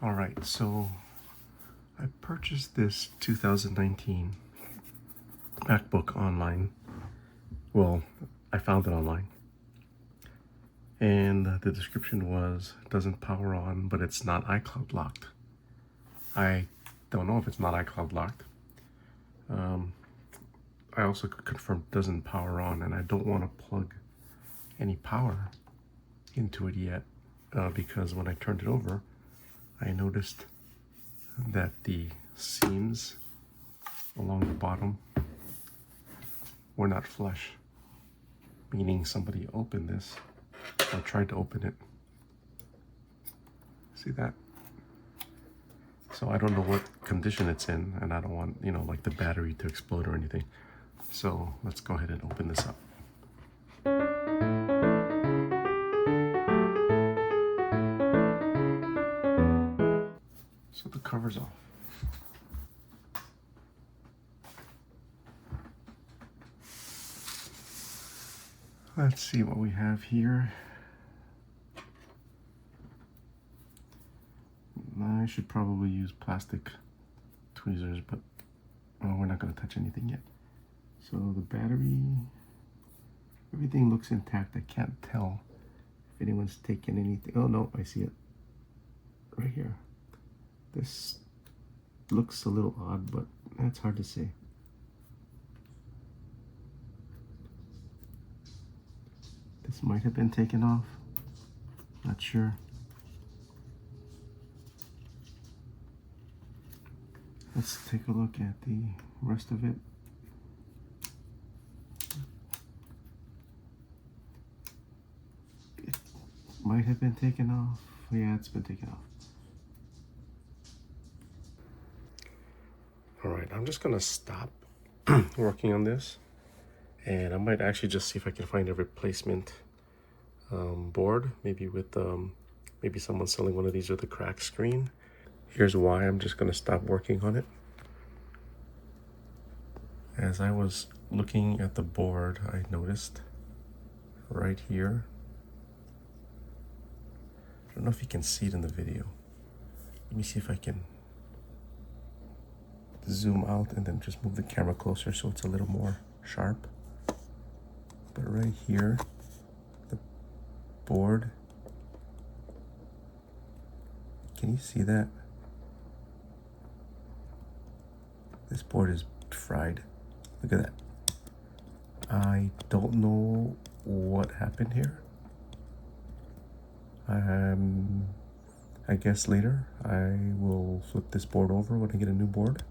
All right, so I purchased this 2019 MacBook online. Well, I found it online. And the description was, doesn't power on, but it's not iCloud locked. I don't know if it's not iCloud locked. I also confirmed it doesn't power on, and I don't want to plug any power into it yet because when I turned it over, I noticed that the seams along the bottom were not flush, meaning somebody opened this or tried to open it. See that? So I don't know what condition it's in, and I don't want, like the battery to explode or anything. So let's go ahead and open this up. So the cover's off. Let's see what we have here. I should probably use plastic tweezers, but we're not going to touch anything yet. So the battery, everything looks intact. I can't tell if anyone's taken anything. Oh no, I see it right here. This looks a little odd, but that's hard to say. This might have been taken off. Not sure. Let's take a look at the rest of it. It might have been taken off. Yeah, it's been taken off. All right, I'm just gonna stop working on this, and I might actually just see if I can find a replacement board, maybe with maybe someone's selling one of these with a cracked screen. Here's why I'm just gonna stop working on it. As I was looking at the board, I noticed right here, I don't know if you can see it in the video. Let me see if I can zoom out and then just move the camera closer so it's a little more sharp. But right here, the board, can you see that? This board is fried. Look at that. I don't know what happened here. I guess later I will flip this board over when I get a new board.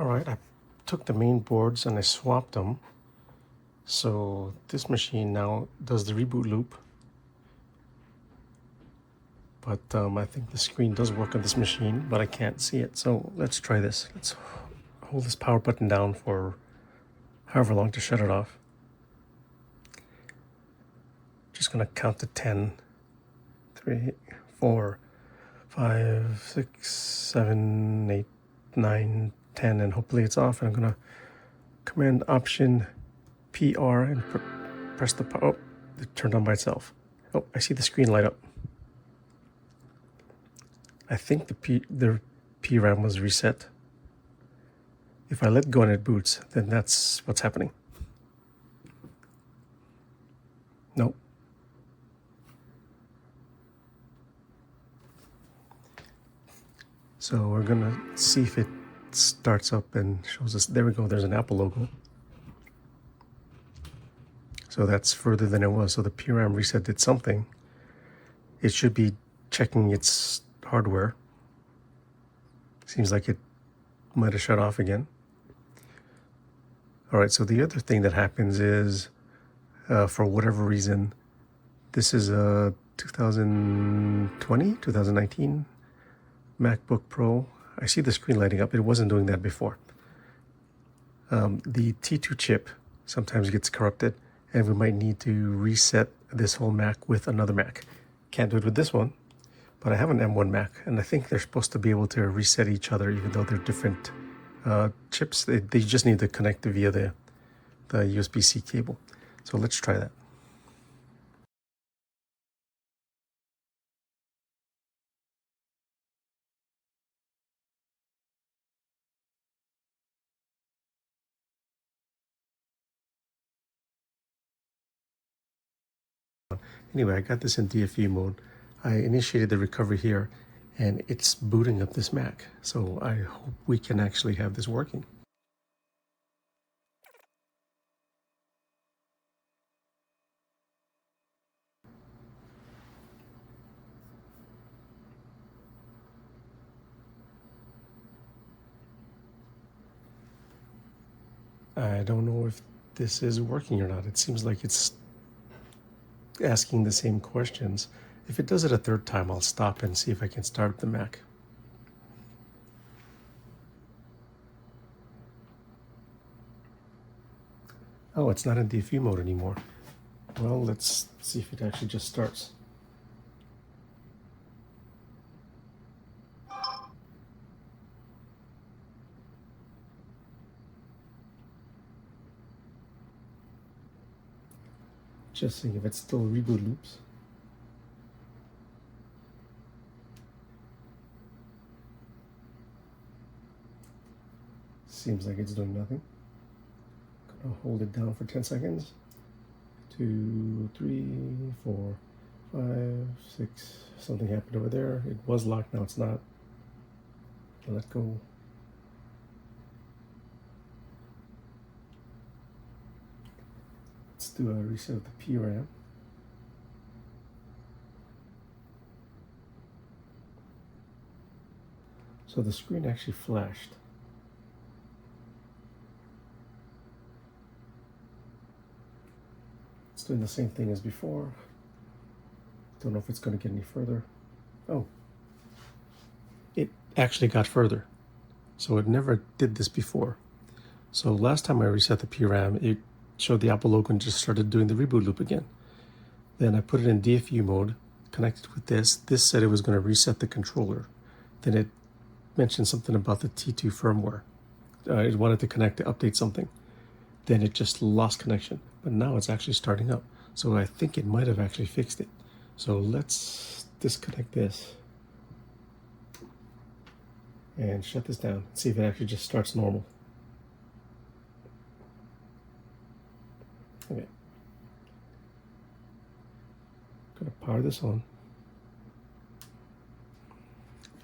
All right, I took the main boards and I swapped them. So this machine now does the reboot loop. But I think the screen does work on this machine, but I can't see it. So let's try this. Let's hold this power button down for however long to shut it off. Just gonna count to 10. 3, 4, 5, 6, 7, 8, 9, 10, and hopefully it's off. And I'm gonna Command Option PR and press the power. Oh, it turned on by itself. Oh, I see the screen light up. I think the PRAM was reset. If I let go and it boots, then that's what's happening. Nope. So we're gonna see if it starts up and shows us. There we go, there's an Apple logo. So that's further than it was. So the PRAM reset did something. It should be checking its hardware. Seems like it might have shut off again. All right, so the other thing that happens is, for whatever reason, this is a 2019 MacBook Pro. I see the screen lighting up. It wasn't doing that before. The T2 chip sometimes gets corrupted, and we might need to reset this whole Mac with another Mac. Can't do it with this one, but I have an M1 Mac, and I think they're supposed to be able to reset each other even though they're different chips. They just need to connect via the USB-C cable. So let's try that. Anyway, I got this in DFU mode. I initiated the recovery here, and it's booting up this Mac. So I hope we can actually have this working. I don't know if this is working or not. It seems like it's asking the same questions. If it does it a third time, I'll stop and see if I can start the Mac. Oh, it's not in DFU mode anymore. Well, let's see if it actually just starts. Just seeing if it still reboot loops. Seems like it's doing nothing. Gonna hold it down for 10 seconds. 2, 3, 4, 5, 6. Something happened over there. It was locked, now it's not. Let go. Let's do a reset of the PRAM. So the screen actually flashed. It's doing the same thing as before. Don't know if it's going to get any further. Oh, it actually got further. So it never did this before. So last time I reset the PRAM, it showed the Apple logo and just started doing the reboot loop again. Then I put it in DFU mode, connected with this. This said it was going to reset the controller. Then it mentioned something about the T2 firmware. It wanted to connect to update something. Then it just lost connection. But now it's actually starting up. So I think it might have actually fixed it. So let's disconnect this and shut this down. See if it actually just starts normal. Okay. Gonna power this on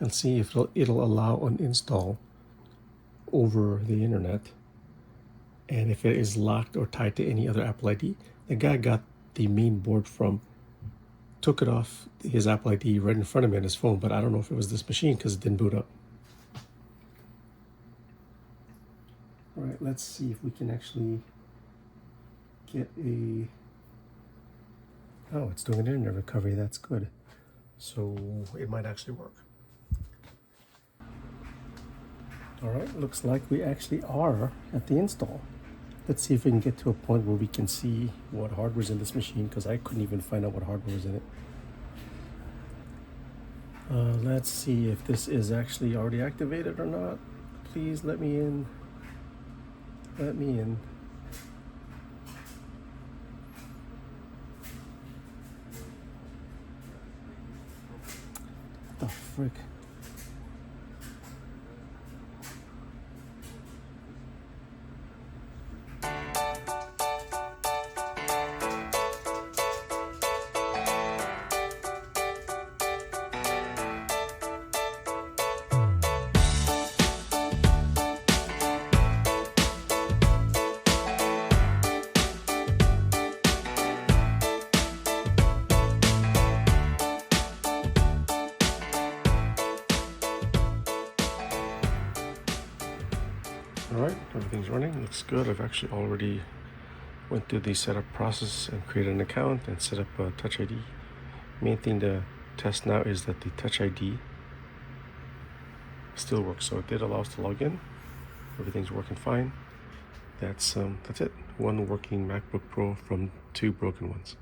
and see if it'll allow an install over the internet, and if it is locked or tied to any other Apple ID. The guy got the main board took it off his Apple ID right in front of me on his phone, but I don't know if it was this machine because it didn't boot up. right, let's see if we can actually get a... Oh, it's doing an internet recovery. That's good. So it might actually work. All right, looks like we actually are at the install. Let's see if we can get to a point where we can see what hardware's in this machine, because I couldn't even find out what hardware was in it. Let's see if this is actually already activated or not. Please let me in. Let me in. What the frick? All right, everything's running, looks good. I've actually already went through the setup process and created an account and set up a Touch ID. Main thing to test now is that the Touch ID still works. So it did allow us to log in. Everything's working fine. That's it. One working MacBook Pro from two broken ones.